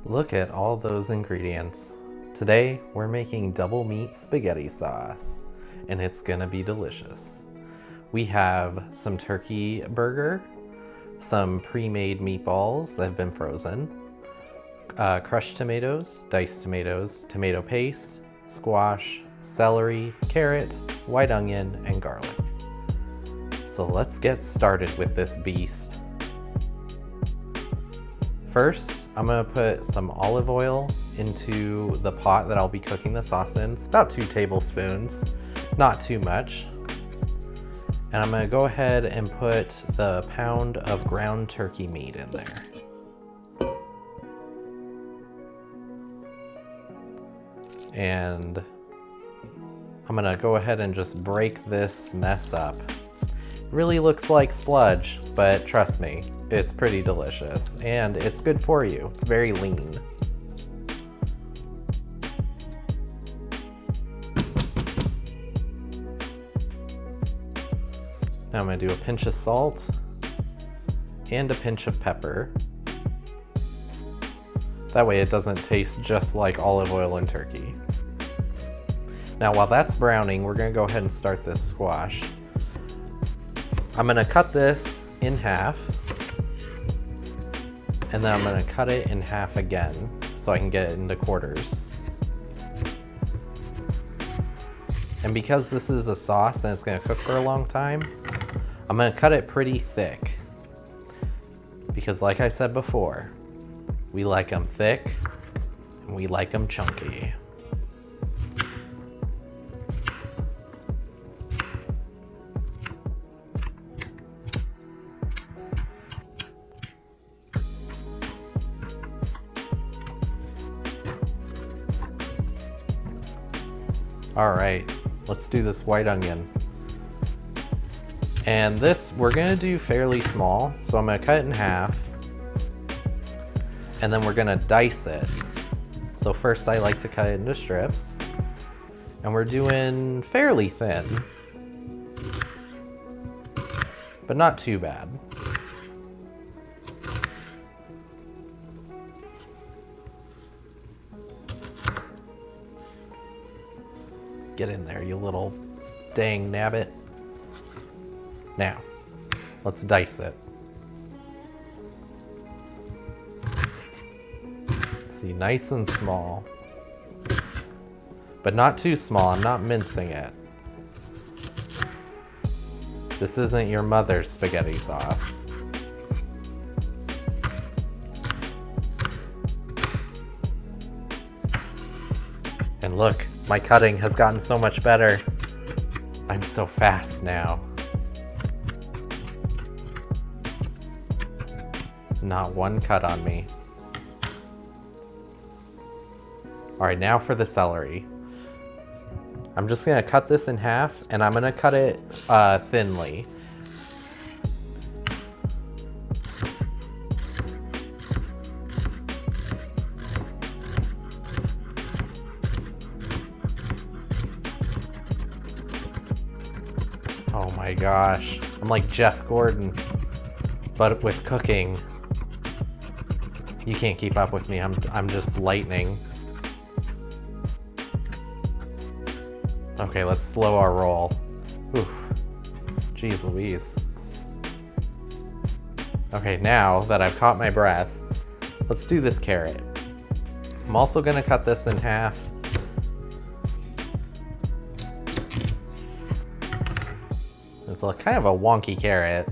Look at all those ingredients. Today, we're making double meat spaghetti sauce, and it's gonna be delicious. We have some turkey burger, some pre-made meatballs that have been frozen, crushed tomatoes, diced tomatoes, tomato paste, squash, celery, carrot, white onion, and garlic. So let's get started with this beast. First, I'm gonna put some olive oil into the pot that I'll be cooking the sauce in. It's about 2 tablespoons, not too much. And I'm gonna go ahead and put the pound of ground turkey meat in there. And I'm gonna go ahead and just break this mess up. Really looks like sludge, but trust me, it's pretty delicious and it's good for you. It's very lean. Now I'm gonna do a pinch of salt and a pinch of pepper. That way it doesn't taste just like olive oil and turkey. Now while that's browning, we're gonna go ahead and start this squash. I'm gonna cut this in half, and then I'm gonna cut it in half again so I can get it into quarters. And because this is a sauce and it's gonna cook for a long time, I'm gonna cut it pretty thick. Because like I said before, we like them thick and we like them chunky. All right, let's do this white onion. And this we're gonna do fairly small, so I'm gonna cut it in half, and then we're gonna dice it. So first I like to cut it into strips, and we're doing fairly thin, but not too bad. Get in there, you little dang nabbit. Now, let's dice it. See, nice and small. But not too small, I'm not mincing it. This isn't your mother's spaghetti sauce. And look, my cutting has gotten so much better. I'm so fast now. Not one cut on me. All right, now for the celery. I'm just gonna cut this in half, and I'm gonna cut it thinly. Oh my gosh, I'm like Jeff Gordon, but with cooking. You can't keep up with me, I'm just lightning. Okay, let's slow our roll. Oof. Jeez Louise. Okay, now that I've caught my breath, let's do this carrot. I'm also gonna cut this in half. It's kind of a wonky carrot,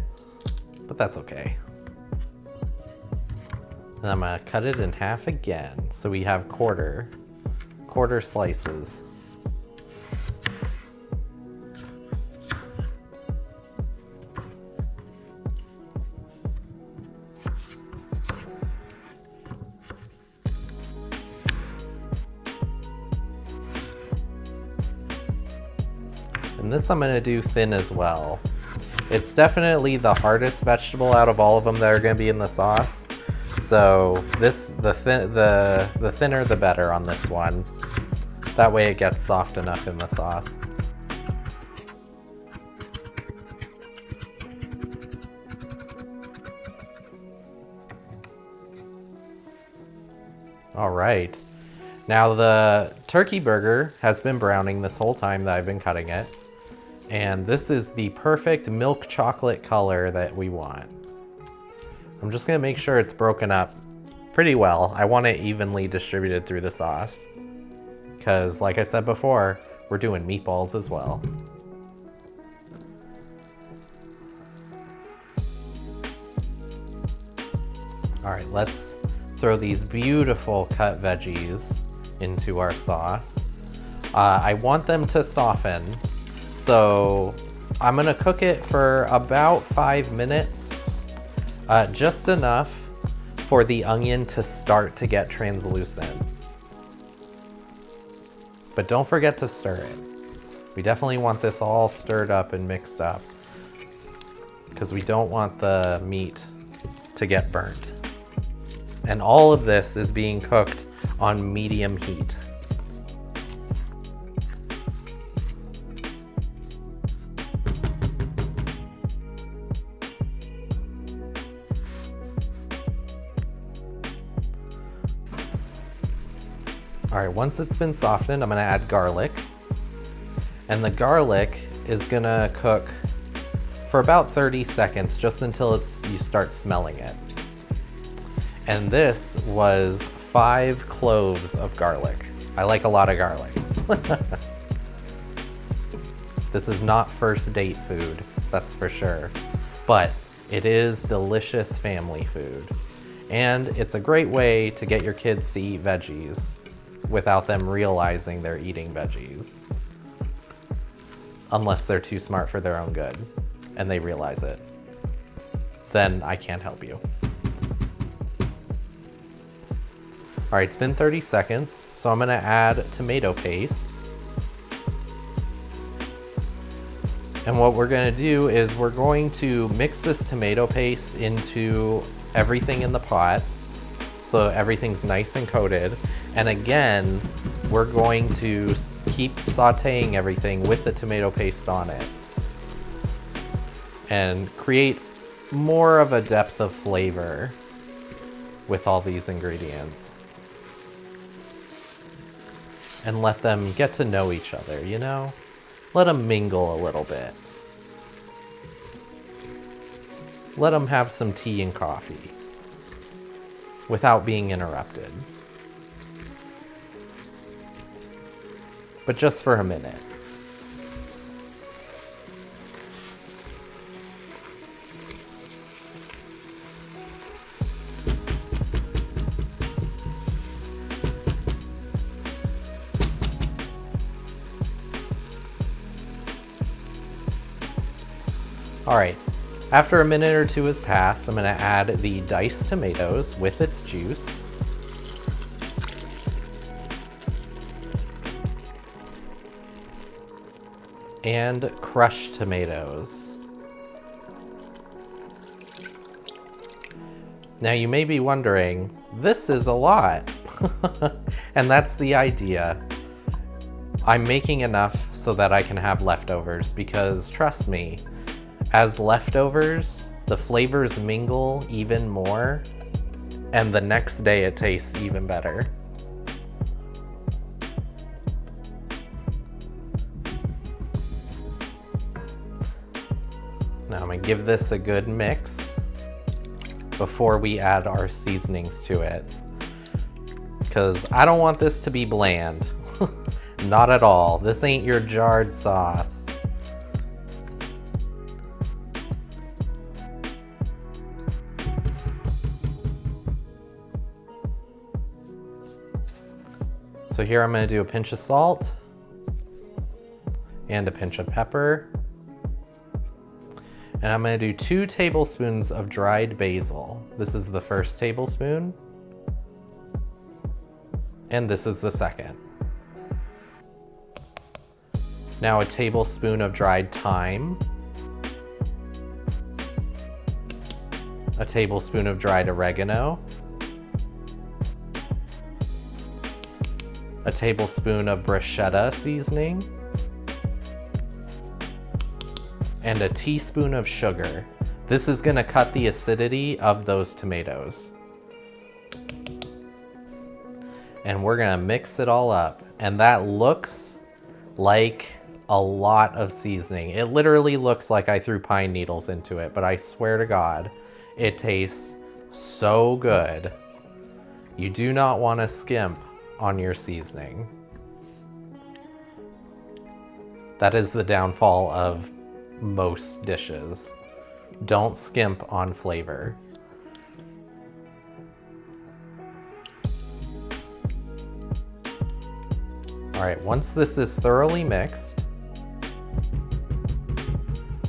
but that's okay. And I'm gonna cut it in half again, so we have quarter slices. And this I'm gonna do thin as well. It's definitely the hardest vegetable out of all of them that are gonna be in the sauce. So the thinner the better on this one. That way it gets soft enough in the sauce. All right. Now the turkey burger has been browning this whole time that I've been cutting it. And this is the perfect milk chocolate color that we want. I'm just gonna make sure it's broken up pretty well. I want it evenly distributed through the sauce. Because like I said before, we're doing meatballs as well. All right, let's throw these beautiful cut veggies into our sauce. I want them to soften, so I'm gonna cook it for about 5 minutes, just enough for the onion to start to get translucent. But don't forget to stir it. We definitely want this all stirred up and mixed up because we don't want the meat to get burnt. And all of this is being cooked on medium heat. All right, once it's been softened, I'm gonna add garlic. And the garlic is gonna cook for about 30 seconds, just until you start smelling it. And this was 5 cloves of garlic. I like a lot of garlic. This is not first date food, that's for sure. But it is delicious family food. And it's a great way to get your kids to eat veggies without them realizing they're eating veggies. Unless they're too smart for their own good and they realize it. Then I can't help you. All right, it's been 30 seconds, so I'm gonna add tomato paste. And what we're gonna do is we're going to mix this tomato paste into everything in the pot, so everything's nice and coated. And again, we're going to keep sauteing everything with the tomato paste on it and create more of a depth of flavor with all these ingredients. And let them get to know each other, you know? Let them mingle a little bit. Let them have some tea and coffee without being interrupted. But just for a minute. All right, after a minute or two has passed, I'm gonna add the diced tomatoes with its juice. And crushed tomatoes. Now you may be wondering, this is a lot. And that's the idea. I'm making enough so that I can have leftovers because trust me, as leftovers, the flavors mingle even more and the next day it tastes even better. Now I'm gonna give this a good mix before we add our seasonings to it, because I don't want this to be bland. Not at all. This ain't your jarred sauce. So here I'm gonna do a pinch of salt and a pinch of pepper. And I'm gonna do 2 tablespoons of dried basil. This is the first tablespoon. And this is the second. Now a tablespoon of dried thyme. A tablespoon of dried oregano. A tablespoon of bruschetta seasoning. And a teaspoon of sugar. This is gonna cut the acidity of those tomatoes. And we're gonna mix it all up. And that looks like a lot of seasoning. It literally looks like I threw pine needles into it, but I swear to God, it tastes so good. You do not want to skimp on your seasoning. That is the downfall of most dishes. Don't skimp on flavor. All right, once this is thoroughly mixed,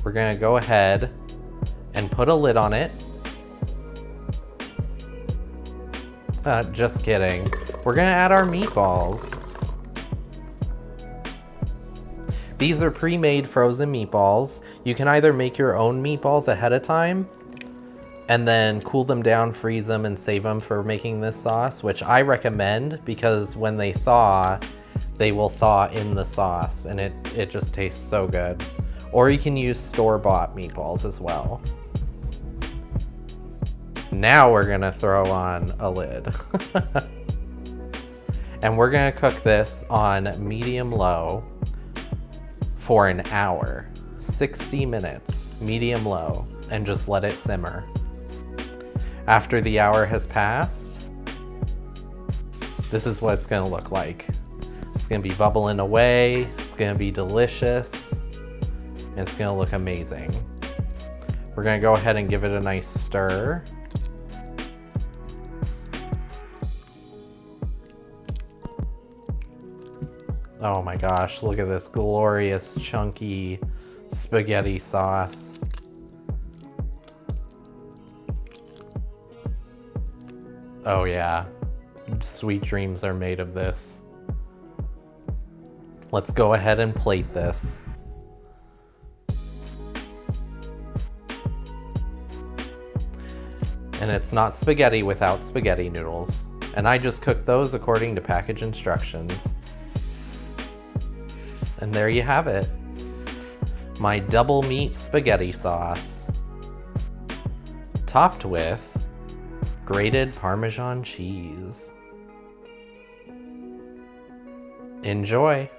we're gonna go ahead and put a lid on it. Just kidding. We're gonna add our meatballs. These are pre-made frozen meatballs. You can either make your own meatballs ahead of time and then cool them down, freeze them, and save them for making this sauce, which I recommend because when they thaw, they will thaw in the sauce and it just tastes so good. Or you can use store-bought meatballs as well. Now we're gonna throw on a lid. And we're gonna cook this on medium-low for an hour. 60 minutes, medium-low, and just let it simmer. After the hour has passed, this is what it's gonna look like. It's gonna be bubbling away, it's gonna be delicious, and it's gonna look amazing. We're gonna go ahead and give it a nice stir. Oh my gosh, look at this glorious chunky spaghetti sauce. Oh yeah, sweet dreams are made of this. Let's go ahead and plate this. And it's not spaghetti without spaghetti noodles. And I just cooked those according to package instructions. And there you have it. My double meat spaghetti sauce. Topped with grated Parmesan cheese. Enjoy!